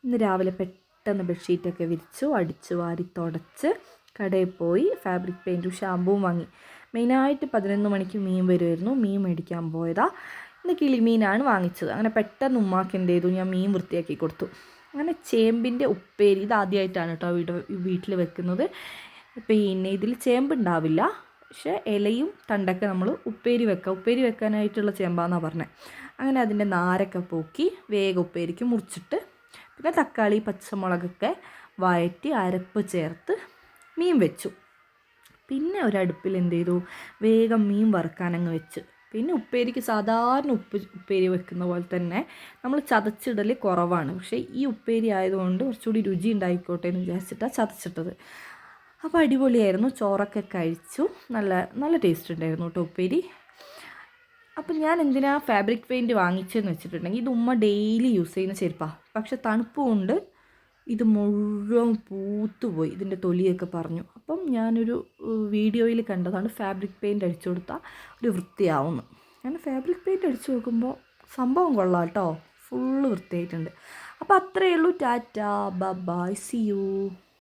ഇന്ന് രാവിലെ പെട്ടെന്ന് ബെഡ്ഷീറ്റൊക്കെ വിരിച്ചു, അടിച്ചു വാരി തുടച്ച് കടയിൽ പോയി ഫാബ്രിക് പെയിൻറ്റും ഷാമ്പുവും വാങ്ങി. മെയിനായിട്ട് 11 മണിക്ക് മീൻ വരുമായിരുന്നു, മീൻ മേടിക്കാൻ പോയതാ. ഇന്ന് കിളിമീനാണ് വാങ്ങിച്ചത്. അങ്ങനെ പെട്ടെന്ന് ഉമ്മാക്ക് എന്ത് ചെയ്തു, ഞാൻ മീൻ വൃത്തിയാക്കി കൊടുത്തു. അങ്ങനെ ചേമ്പിൻ്റെ ഉപ്പേരി, ഇത് ആദ്യമായിട്ടാണ് കേട്ടോ വീട്ടിൽ വെക്കുന്നത്. പിന്നെ ഇതിൽ ചേമ്പുണ്ടാവില്ല, പക്ഷേ ഇലയും തണ്ടൊക്കെ നമ്മൾ ഉപ്പേരി വെക്കാനായിട്ടുള്ള ചേമ്പാന്നാണ് പറഞ്ഞത്. അങ്ങനെ അതിൻ്റെ നാരൊക്കെ പോക്കി വേഗം ഉപ്പേരിക്ക് മുറിച്ചിട്ട്, പിന്നെ തക്കാളി പച്ചമുളകൊക്കെ വഴറ്റി അരപ്പ് ചേർത്ത് മീൻ വെച്ചു. പിന്നെ ഒരടുപ്പിൽ എന്ത് ചെയ്തു, വേഗം മീൻ വറുക്കാനങ്ങ് വെച്ച്. പിന്നെ ഉപ്പേരിക്ക് സാധാരണ ഉപ്പേരി വെക്കുന്ന പോലെ തന്നെ നമ്മൾ ചതച്ചിടൽ കുറവാണ്. പക്ഷേ ഈ ഉപ്പേരി ആയതുകൊണ്ട് കുറച്ചുകൂടി രുചി ഉണ്ടായിക്കോട്ടെ എന്ന് വിചാരിച്ചിട്ടാണ് ചതച്ചിട്ടത്. അപ്പോൾ അടിപൊളിയായിരുന്നു. ചോറൊക്കെ കഴിച്ചു. നല്ല നല്ല ടേസ്റ്റ് ഉണ്ടായിരുന്നു കേട്ടോ ഉപ്പേരി. അപ്പം ഞാൻ എന്തിനാ ഫാബ്രിക് പെയിൻറ്റ് വാങ്ങിച്ചതെന്ന് വെച്ചിട്ടുണ്ടെങ്കിൽ, ഇത് ഉമ്മ ഡെയിലി യൂസ് ചെയ്യുന്ന ചെരുപ്പാണ്. പക്ഷെ തണുപ്പ് കൊണ്ട് ഇത് മുഴുവൻ പൂത്തുപോയി, ഇതിൻ്റെ തൊലിയൊക്കെ പറഞ്ഞു. അപ്പം ഞാനൊരു വീഡിയോയിൽ കണ്ടതാണ് ഫാബ്രിക് പെയിൻറ്റ് അടിച്ചു കൊടുത്താൽ ഒരു വൃത്തിയാവുന്നു. ഞാൻ ഫാബ്രിക് പെയിൻറ്റ് അടിച്ചു നോക്കുമ്പോൾ സംഭവം കൊള്ളാം കേട്ടോ, ഫുള്ള് വൃത്തിയായിട്ടുണ്ട്. അപ്പോൾ അത്രയേ ഉള്ളൂ. Ta-ta, bye, see U.